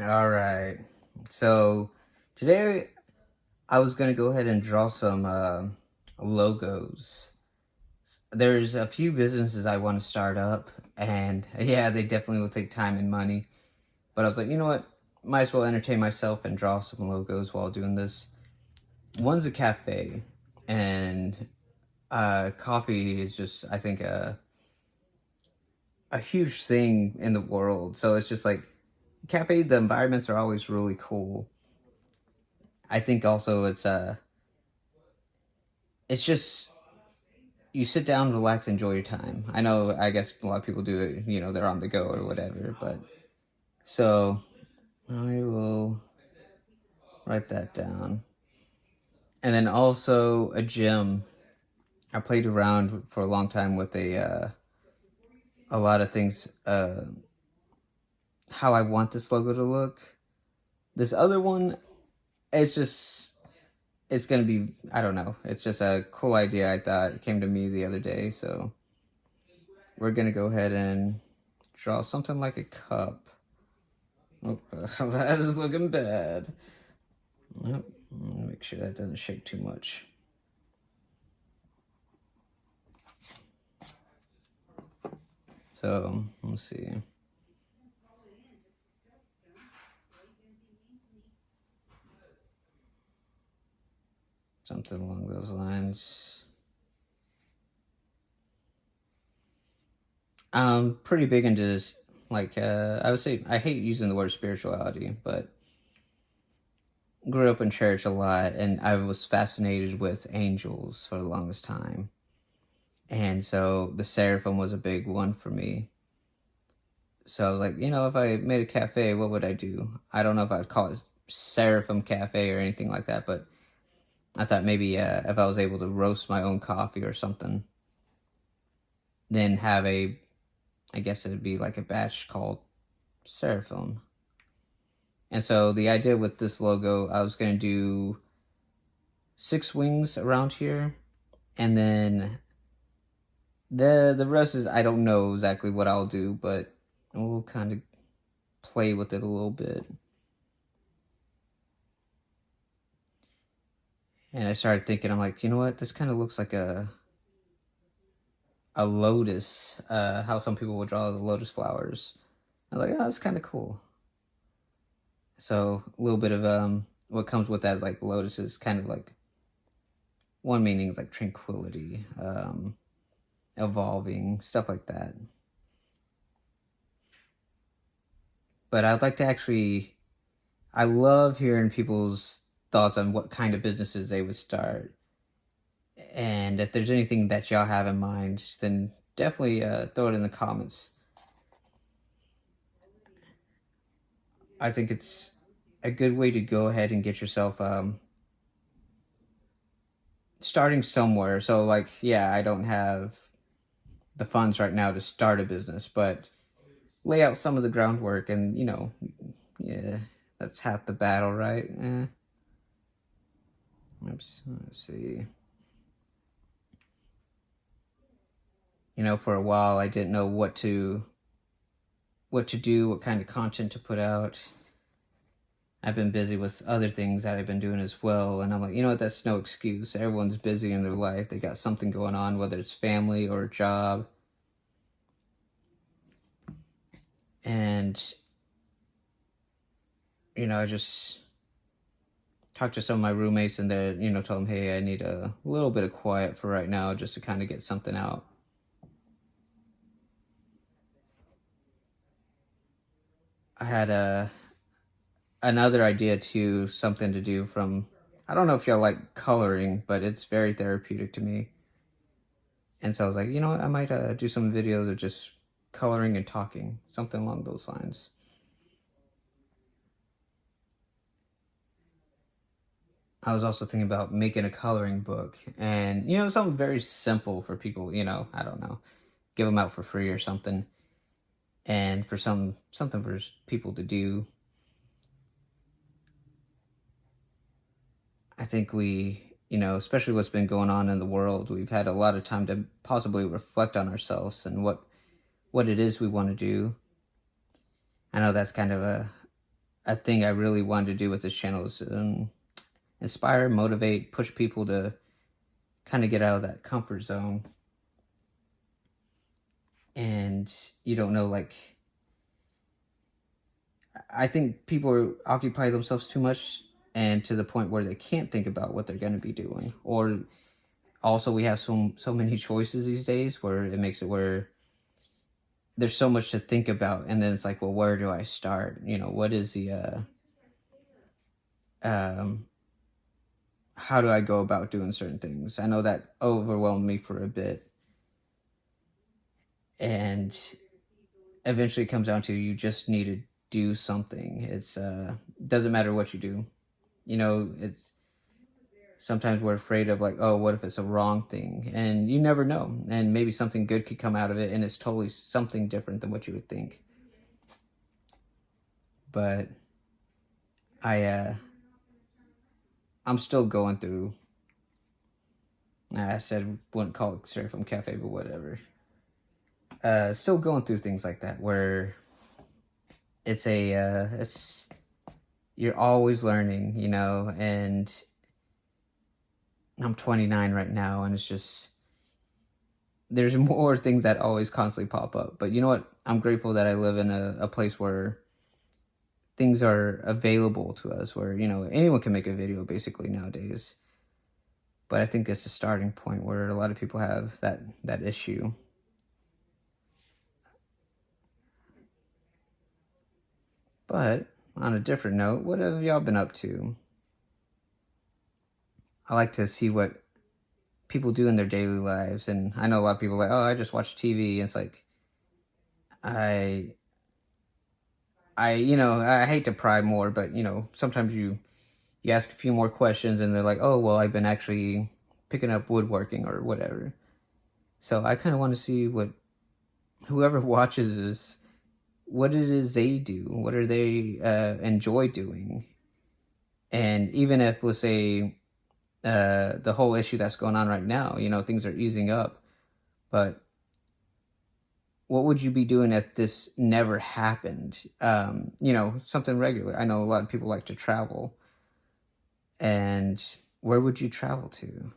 All right. So today I was going to go ahead and draw some logos. There's a few businesses I want to start up, and yeah, they definitely will take time and money. But I was like, you know what? Might as well entertain myself and draw some logos while doing this. One's a cafe, and coffee is just, I think, a huge thing in the world. So it's just like cafe. The environments are always really cool. I think also it's just you sit down, relax, enjoy your time. I know, I guess a lot of people do it, they're on the go or whatever, but so I will write that down. And then also a gym. I played around for a long time with a lot of things, how I want this logo to look. This other one, it's just, it's going to be, I don't know. It's just a cool idea. I thought it came to me the other day. So we're going to go ahead and draw something like a cup. Oh, that is looking bad. Oh, make sure that doesn't shake too much. So, let's see. Something along those lines. I'm pretty big into this, like, I would say, I hate using the word spirituality, but grew up in church a lot, and I was fascinated with angels for the longest time. And so the seraphim was a big one for me. So I was like, if I made a cafe, what would I do? I don't know if I'd call it Seraphim Cafe or anything like that, but I thought maybe if I was able to roast my own coffee or something, then have I guess it'd be like a batch called Seraphim. And so the idea with this logo, I was going to do 6 wings around here, and then the rest is, I don't know exactly what I'll do, but we'll kind of play with it a little bit. And I started thinking, I'm like, you know what? This kind of looks like a lotus, how some people would draw the lotus flowers. I'm like, oh, that's kind of cool. So a little bit of what comes with that, like lotus is kind of like, one meaning is like tranquility, evolving, stuff like that. But I'd like to actually, I love hearing people's thoughts on what kind of businesses they would start. And if there's anything that y'all have in mind, then definitely throw it in the comments. I think it's a good way to go ahead and get yourself starting somewhere. So, like, yeah, I don't have the funds right now to start a business, but lay out some of the groundwork, and yeah, that's half the battle, right? Oops, let's see. For a while I didn't know what to do, what kind of content to put out. I've been busy with other things that I've been doing as well, and I'm like, you know what, that's no excuse. Everyone's busy in their life. They got something going on, whether it's family or a job. And I just talked to some of my roommates, and they told them, hey, I need a little bit of quiet for right now just to kind of get something out. I had another idea too, something to do from, I don't know if y'all like coloring, but it's very therapeutic to me. And so I was like, you know what, I might do some videos of just coloring and talking, something along those lines. I was also thinking about making a coloring book, and something very simple for people, I don't know, give them out for free or something, and for something for people to do. I think we, especially what's been going on in the world, we've had a lot of time to possibly reflect on ourselves and what it is we want to do. I know that's kind of a a thing I really wanted to do with this channel is inspire, motivate, push people to kind of get out of that comfort zone. And you don't know, like, I think people occupy themselves too much, and to the point where they can't think about what they're going to be doing. Or also we have so many choices these days where it makes it where there's so much to think about, and then it's like, well, where do I start? You know, what is the how do I go about doing certain things? I know that overwhelmed me for a bit, and eventually it comes down to you just need to do something. It's doesn't matter what you do. You know, it's sometimes we're afraid of, like, oh, what if it's a wrong thing? And you never know. And maybe something good could come out of it, and it's totally something different than what you would think. But I'm still going through, I said wouldn't call it Seraphim Cafe, but whatever. Still going through things like that where it's you're always learning, you know, and I'm 29 right now, and it's just, there's more things that always constantly pop up. But you know what? I'm grateful that I live in a place where things are available to us, where, you know, anyone can make a video basically nowadays. But I think it's a starting point where a lot of people have that issue. But on a different note, what have y'all been up to? I like to see what people do in their daily lives, and I know a lot of people are like, oh, I just watch TV. And it's like, I you know, I hate to pry more, but, you know, sometimes you ask a few more questions and they're like, oh, well, I've been actually picking up woodworking or whatever. So I kind of want to see what whoever watches is, what it is they do, what are they enjoy doing. And even if, let's say, the whole issue that's going on right now, you know, things are easing up, but what would you be doing if this never happened? You know, something regular. I know a lot of people like to travel. And where would you travel to?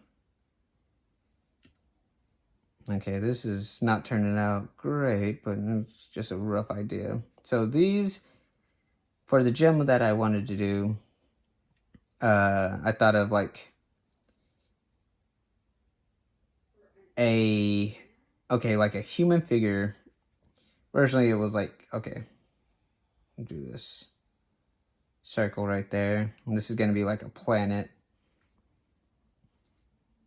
Okay, this is not turning out great, but it's just a rough idea. So these, for the gem that I wanted to do, I thought of like like a human figure. Originally it was like, okay, do this circle right there. And this is going to be like a planet.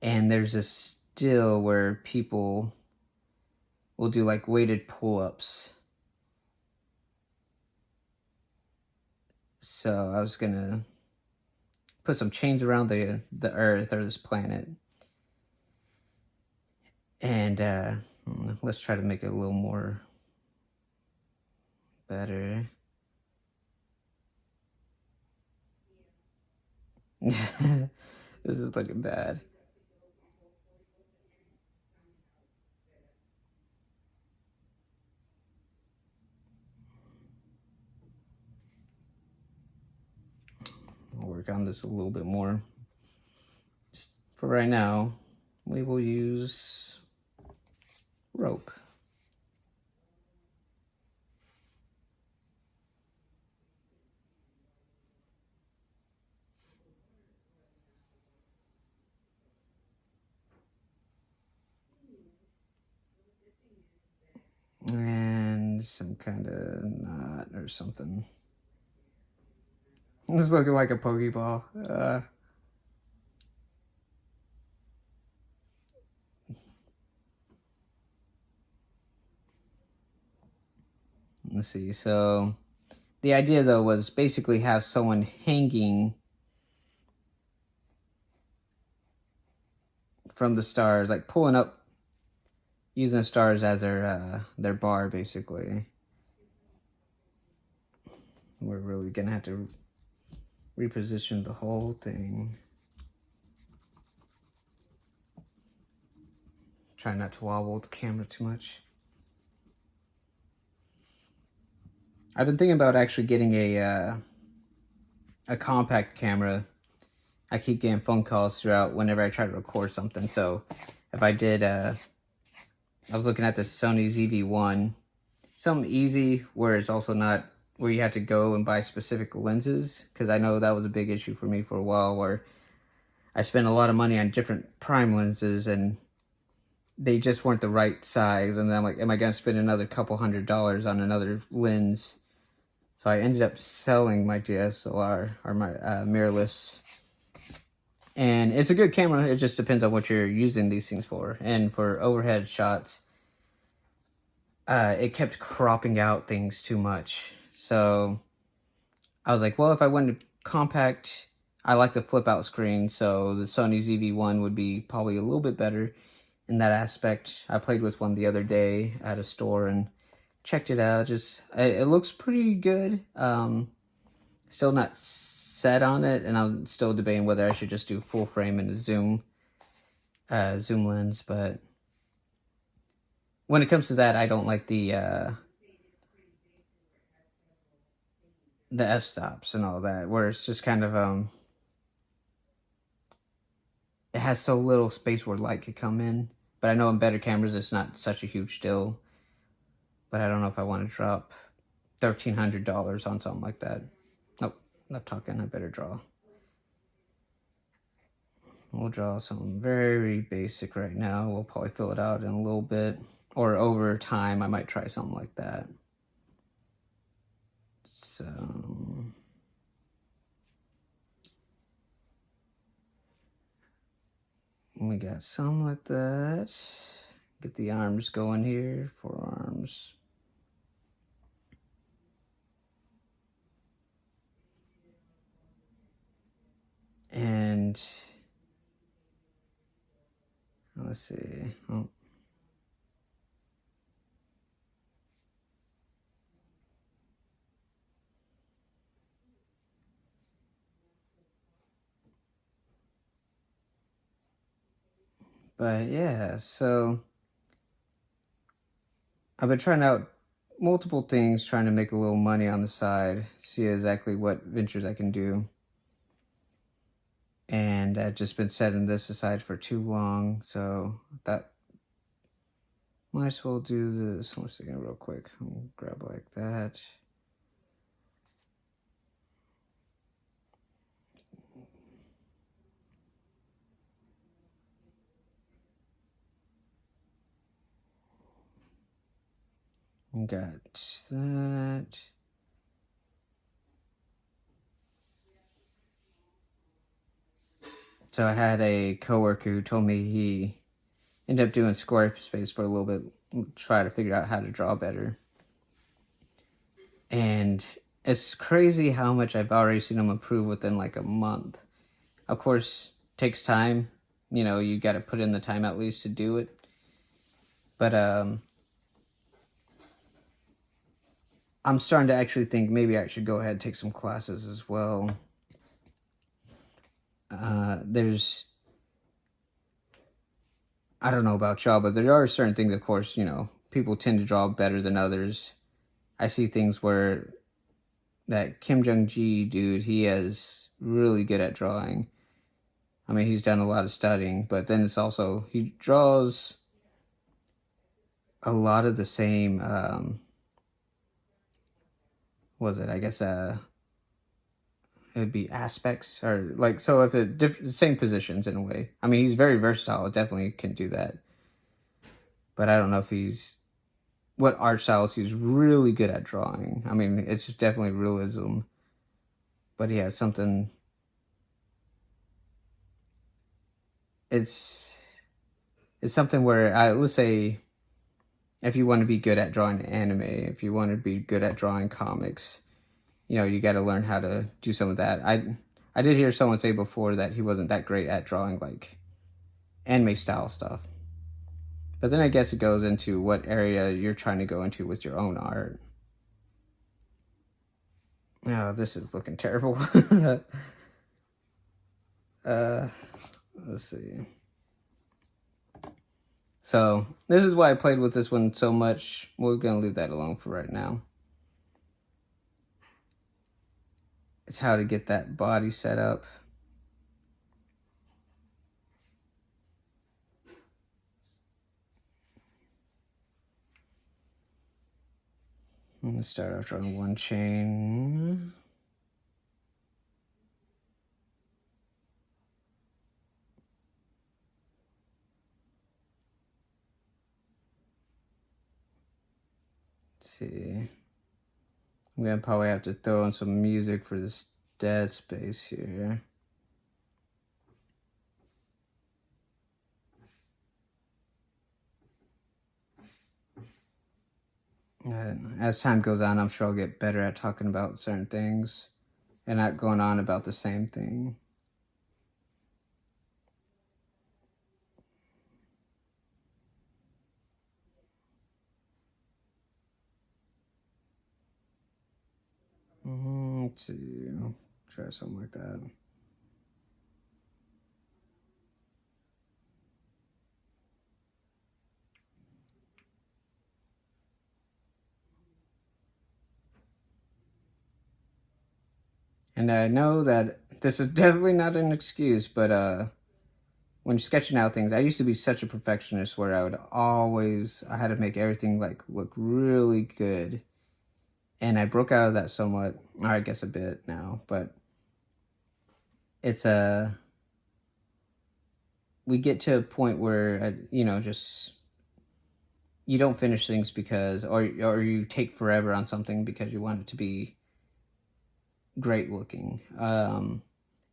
And there's this still where people will do like weighted pull-ups. So I was gonna put some chains around the Earth or this planet, and let's try to make it a little more better. This is looking bad. I'll work on this a little bit more. Just for right now, we will use rope. And some kind of knot or something. It's looking like a Pokeball. Let's see. So the idea, though, was basically have someone hanging from the stars, like pulling up, using the stars as their bar, basically. We're really gonna have to reposition the whole thing. Try not to wobble the camera too much. I've been thinking about actually getting a a compact camera, I keep getting phone calls throughout whenever I try to record something. So if I did, I was looking at the Sony ZV-1, something easy where it's also not where you have to go and buy specific lenses, because I know that was a big issue for me for a while, where I spent a lot of money on different prime lenses and they just weren't the right size, and then I'm like, am I going to spend another couple $100 on another lens? So I ended up selling my DSLR, or my mirrorless, and it's a good camera. It just depends on what you're using these things for. And for overhead shots, it kept cropping out things too much. So I was like, well, if I went to compact, I like the flip out screen, so the Sony ZV-1 would be probably a little bit better in that aspect. I played with one the other day at a store and checked it out. Just it looks pretty good. Still not set on it, and I'm still debating whether I should just do full frame and a zoom lens. But when it comes to that, I don't like the f-stops and all that, where it's just kind of it has so little space where light could come in. But I know in better cameras it's not such a huge deal. But I don't know if I want to drop $1,300 on something like that. Nope, enough talking, I better draw. We'll draw something very basic right now. We'll probably fill it out in a little bit. Or over time, I might try something like that. So we got something like that. Get the arms going here, forearms. And let's see. Oh. But yeah, so I've been trying out multiple things, trying to make a little money on the side, see exactly what ventures I can do. And I've just been setting this aside for too long, so that might as well do this. One second, real quick. I'll grab like that. Got that. So I had a coworker who told me he ended up doing Squarespace for a little bit, try to figure out how to draw better. And it's crazy how much I've already seen him improve within like a month. Of course, takes time. You know, you got to put in the time at least to do it. But I'm starting to actually think maybe I should go ahead and take some classes as well. I don't know about y'all, but there are certain things, of course, you know, people tend to draw better than others. I see things where that Kim Jong-ji dude, he is really good at drawing. I mean, he's done a lot of studying, but then it's also, he draws a lot of the same, I guess, it would be aspects, or like, so if the same positions in a way. I mean, he's very versatile, definitely can do that. But I don't know if what art styles he's really good at drawing. I mean, it's just definitely realism. But he has something, it's something where, let's say, if you want to be good at drawing anime, if you want to be good at drawing comics, you know, you got to learn how to do some of that. I did hear someone say before that he wasn't that great at drawing like anime style stuff. But then I guess it goes into what area you're trying to go into with your own art. Oh, this is looking terrible. Let's see. So this is why I played with this one so much. We're going to leave that alone for right now. It's how to get that body set up. I'm gonna start off drawing one chain. Let's see. I'm gonna probably have to throw in some music for this dead space here. And as time goes on, I'm sure I'll get better at talking about certain things and not going on about the same thing. Let's see. Try something like that. And I know that this is definitely not an excuse, but when sketching out things, I used to be such a perfectionist where I had to make everything like look really good. And I broke out of that somewhat, or I guess a bit now, but it's we get to a point where, just you don't finish things because, or you take forever on something because you want it to be great looking. And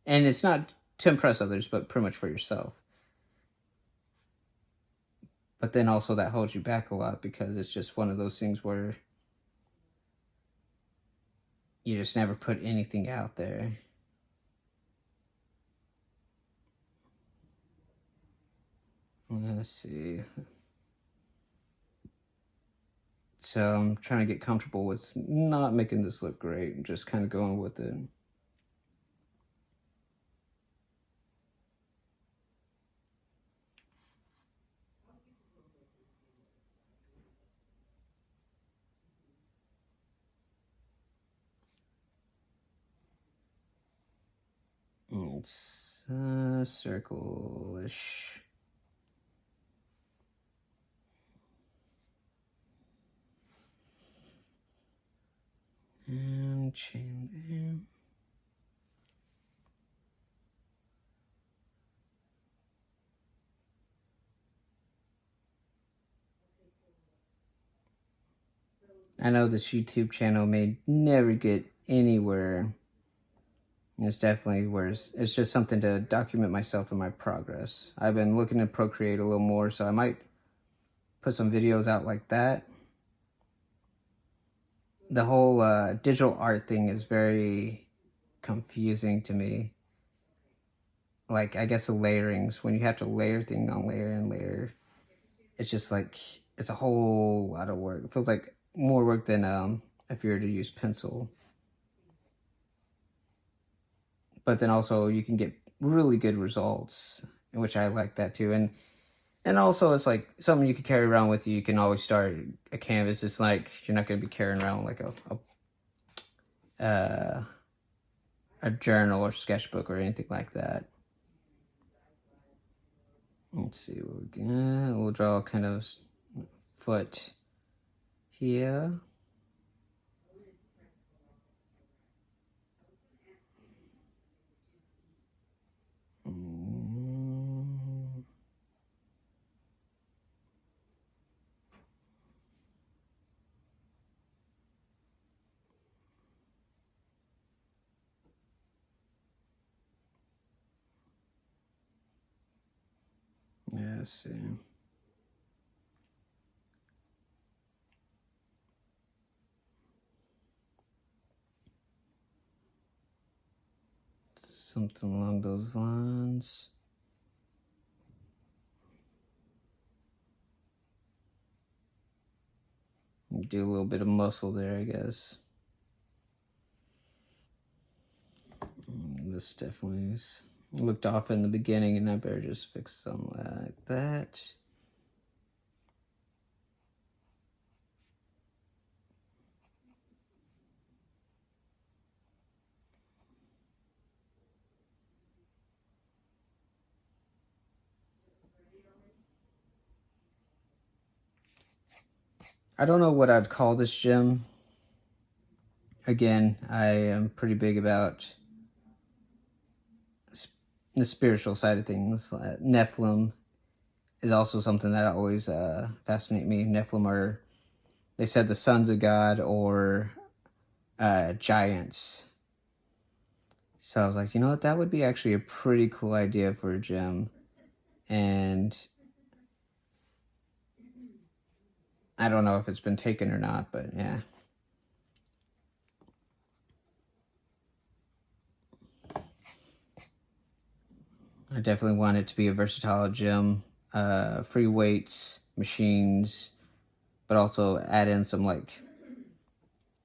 it's not to impress others, but pretty much for yourself. But then also that holds you back a lot because it's just one of those things where you just never put anything out there. Let's see. So I'm trying to get comfortable with not making this look great and just kind of going with it. It's circle-ish. And chain there. I know this YouTube channel may never get anywhere. It's definitely worse. It's just something to document myself and my progress. I've been looking to procreate a little more, so I might put some videos out like that. The whole digital art thing is very confusing to me. Like, I guess the layerings, when you have to layer thing on layer and layer, it's just like, it's a whole lot of work. It feels like more work than if you were to use pencil. But then also you can get really good results, which I like that too. And also it's like something you can carry around with you. You can always start a canvas. It's like you're not going to be carrying around like a journal or sketchbook or anything like that. Let's see what we can. We'll draw kind of foot here. Yeah, let's see. Something along those lines. Do a little bit of muscle there, I guess. This definitely looked off in the beginning, and I better just fix something like that. I don't know what I'd call this gym. Again, I am pretty big about the spiritual side of things. Nephilim is also something that always fascinate me. Nephilim are, they said, the sons of God or giants. So I was like, you know what, that would be actually a pretty cool idea for a gym. And I don't know if it's been taken or not, but yeah. I definitely want it to be a versatile gym. Free weights, machines, but also add in some like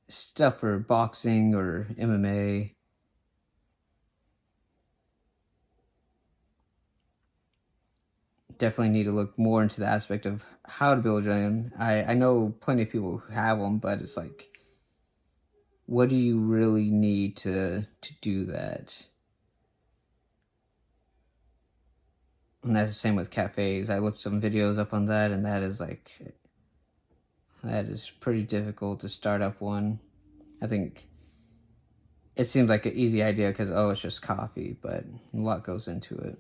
stuff for boxing or MMA. Definitely need to look more into the aspect of how to build a gym. I know plenty of people who have them, but it's like, what do you really need to do that? And that's the same with cafes. I looked some videos up on that, and that is pretty difficult to start up one. I think it seems like an easy idea because, oh, it's just coffee, but a lot goes into it.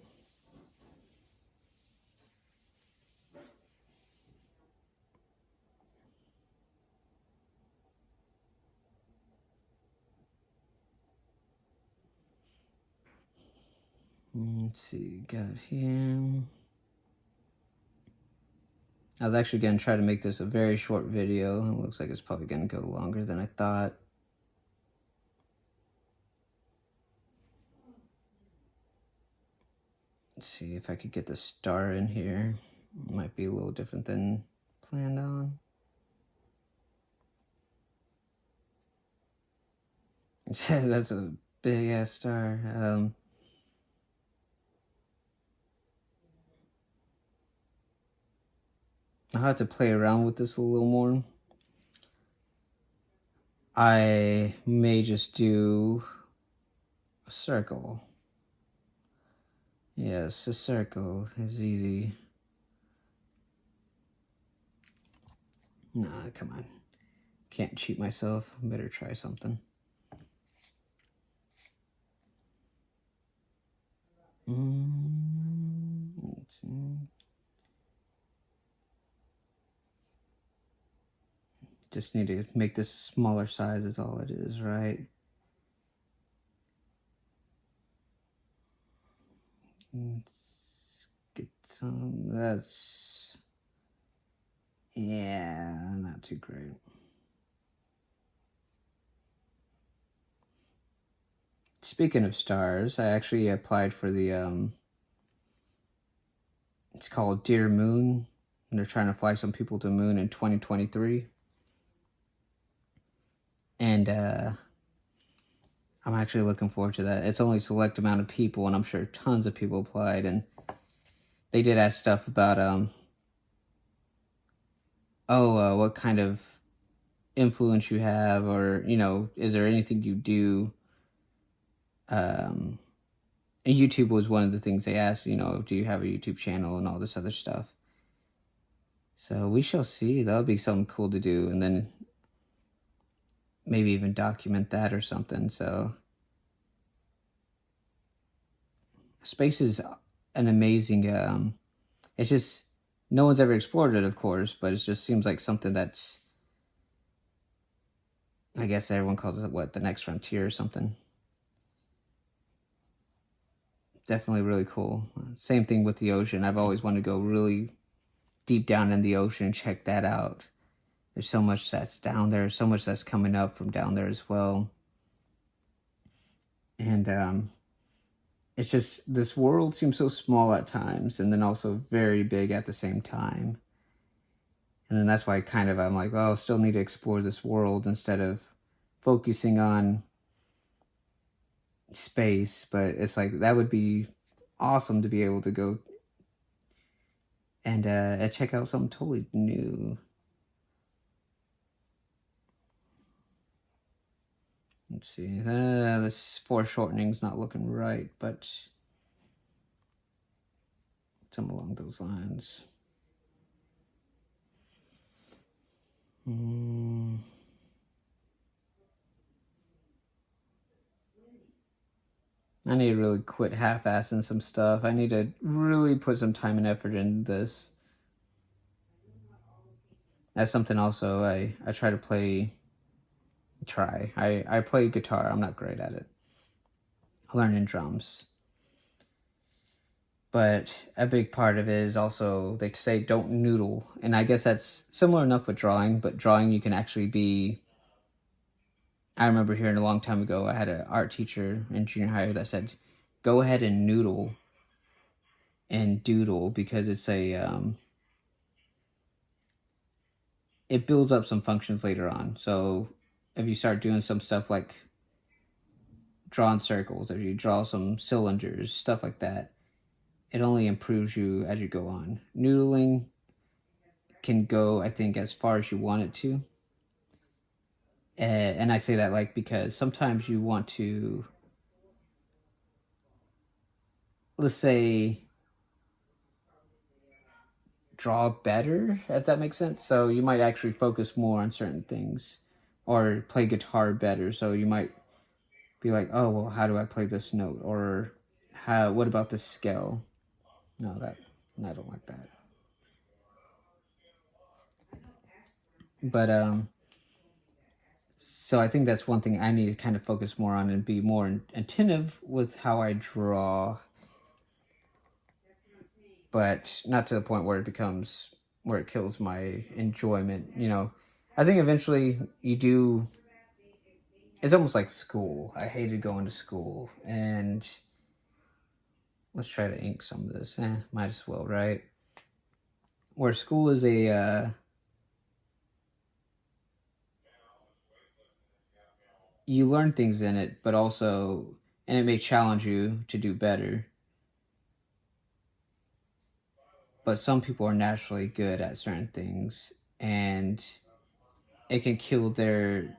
Let's see, got here. I was actually going to try to make this a very short video. It looks like it's probably going to go longer than I thought. Let's see if I could get the star in here. It might be a little different than planned on. That's a big ass star. I'll have to play around with this a little more. I may just do a circle. Yes, a circle is easy. Nah, come on. Can't cheat myself. Better try something. Let's see. Just need to make this a smaller size is all it is, right? Let's get some, that's, yeah, not too great. Speaking of stars, I actually applied for the, it's called Dear Moon. And they're trying to fly some people to the moon in 2023. And I'm actually looking forward to that. It's only a select amount of people, and I'm sure tons of people applied. And they did ask stuff about, what kind of influence you have, or, you know, is there anything you do? And YouTube was one of the things they asked, you know, do you have a YouTube channel and all this other stuff. So we shall see. That'll be something cool to do, and then maybe even document that or something. So space is an amazing, it's just, no one's ever explored it, of course, but it just seems like something that's, I guess everyone calls it, what, the next frontier or something. Definitely really cool. Same thing with the ocean. I've always wanted to go really deep down in the ocean and check that out. There's so much that's down there, so much that's coming up from down there as well. And it's just, this world seems so small at times, and then also very big at the same time. And then that's why I'm like, oh, I still need to explore this world instead of focusing on space. But it's like, that would be awesome to be able to go and check out something totally new. Let's see, this foreshortening's not looking right, but something along those lines. I need to really quit half-assing some stuff. I need to really put some time and effort into this. That's something also I try to I play guitar. I'm not great at it. Learning drums. But a big part of it is also, they say don't noodle. And I guess that's similar enough with drawing, but drawing you can actually be... I remember hearing a long time ago, I had an art teacher in junior high that said, go ahead and noodle and doodle, because it's it builds up some functions later on. So if you start doing some stuff like drawing circles, if you draw some cylinders, stuff like that, it only improves you as you go on. Noodling can go, I think, as far as you want it to. And I say that like because sometimes you want to, let's say, draw better, if that makes sense. So you might actually focus more on certain things, or play guitar better. So you might be like, oh, well, how do I play this note? Or what about this scale? No, I don't like that. But so I think that's one thing I need to kind of focus more on and be more attentive with how I draw, but not to the point where it kills my enjoyment. I think eventually you do. It's almost like school. I hated going to school, and let's try to ink some of this. Might as well, right? Where school is you learn things in it, but also, and it may challenge you to do better. But some people are naturally good at certain things, and it can kill their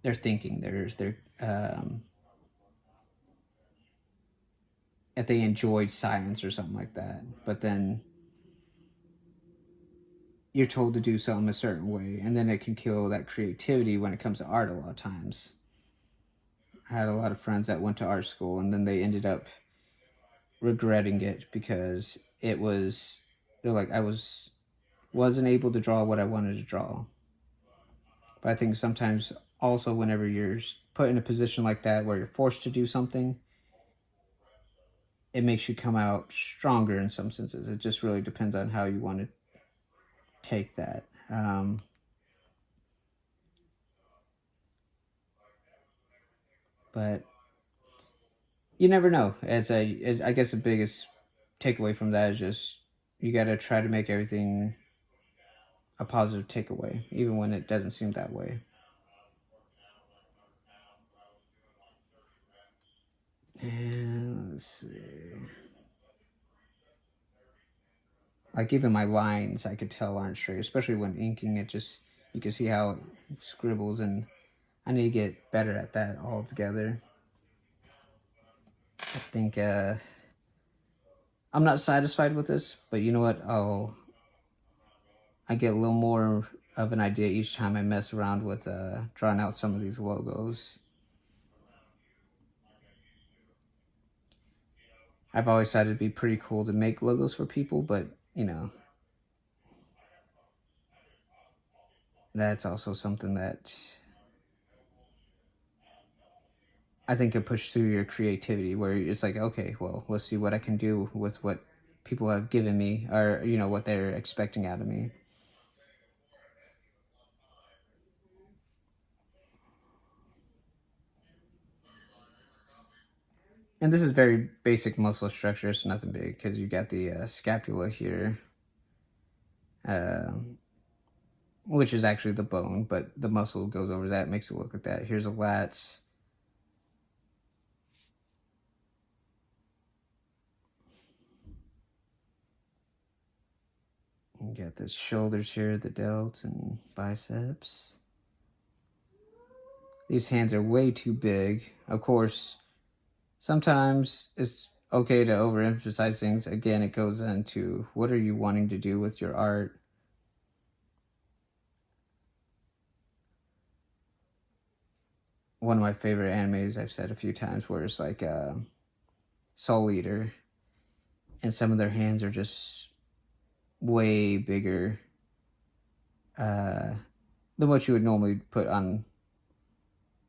thinking, their if they enjoyed science or something like that. But then you're told to do something a certain way, and then it can kill that creativity when it comes to art a lot of times. I had a lot of friends that went to art school, and then they ended up regretting it because they're like, I wasn't able to draw what I wanted to draw. But I think sometimes also whenever you're put in a position like that where you're forced to do something, it makes you come out stronger in some senses. It just really depends on how you want to take that. But you never know. I guess the biggest takeaway from that is just you got to try to make everything a positive takeaway, even when it doesn't seem that way. And let's see. Like even my lines, I could tell aren't straight, especially when inking it. Just you can see how it scribbles, and I need to get better at that altogether. I think I'm not satisfied with this, but you know what? I get a little more of an idea each time I mess around with drawing out some of these logos. I've always thought it'd be pretty cool to make logos for people, but that's also something that I think could push through your creativity, where it's like, okay, well, let's see what I can do with what people have given me, or what they're expecting out of me. And this is very basic muscle structure. It's nothing big because you got the scapula here, which is actually the bone, but the muscle goes over that, makes it look like that. Here's the lats. You got the shoulders here, the delts and biceps. These hands are way too big. Of course, sometimes it's okay to overemphasize things. Again, it goes into what are you wanting to do with your art? one of my favorite animes I've said a few times, where it's like Soul Eater, and some of their hands are just way bigger than what you would normally put on,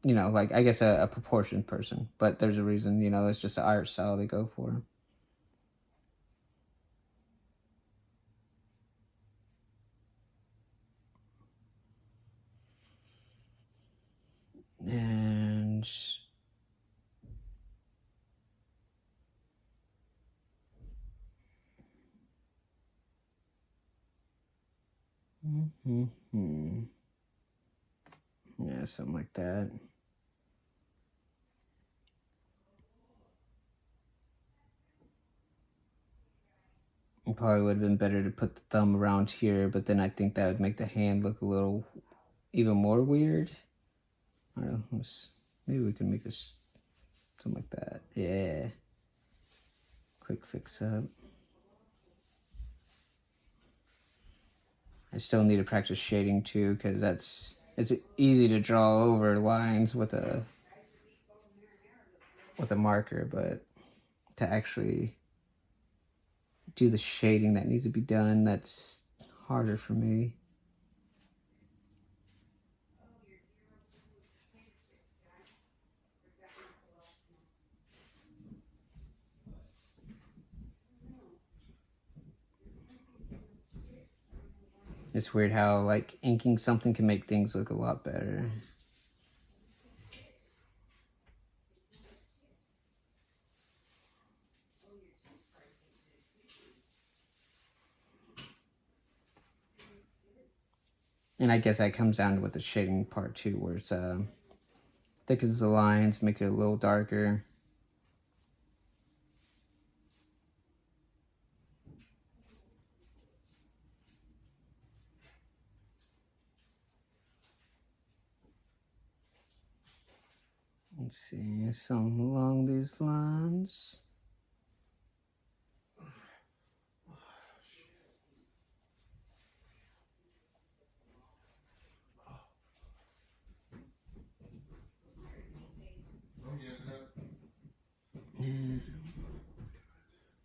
you know, like, I guess a proportioned person. But there's a reason, you know, it's just the art style they go for. And yeah, something like that. It probably would have been better to put the thumb around here, but then I think that would make the hand look a little even more weird. I don't know, maybe we can make this something like that. Yeah. Quick fix up. I still need to practice shading too, because it's easy to draw over lines with a marker, but to actually do the shading that needs to be done, that's harder for me. It's weird how, like, inking something can make things look a lot better. And I guess that comes down to with the shading part too, where it's thickens the lines, make it a little darker. Let's see, something along these lines.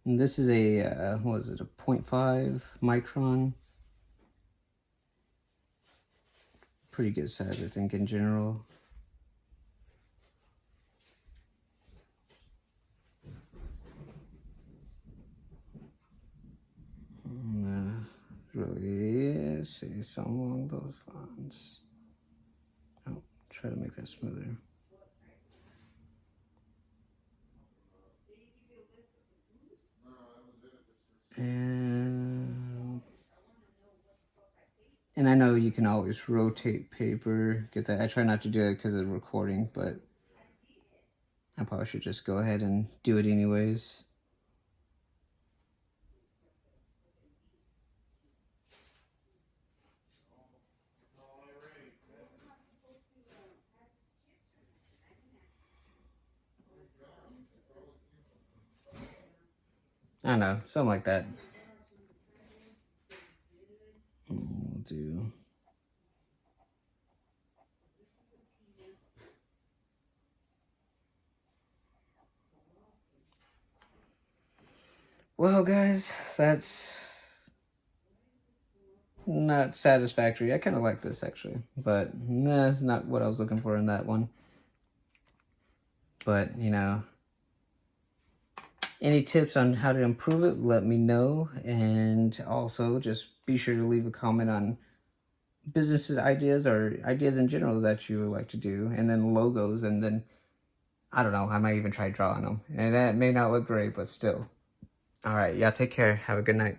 And this is a, what is it, a 0.5 micron. Pretty good size, I think, in general. Really, see, something along those lines. Oh, try to make that smoother. And I know you can always rotate paper, get that. I try not to do it because of the recording, but I probably should just go ahead and do it anyways. I don't know, something like that. We'll do. Well, guys, that's not satisfactory. I kind of like this, actually, but nah, it's not what I was looking for in that one. But, you know, any tips on how to improve it, let me know. And also, just be sure to leave a comment on businesses ideas or ideas in general that you would like to do, and then logos, and then I don't know, I might even try drawing them, and that may not look great, but still. All right, y'all take care. Have a good night.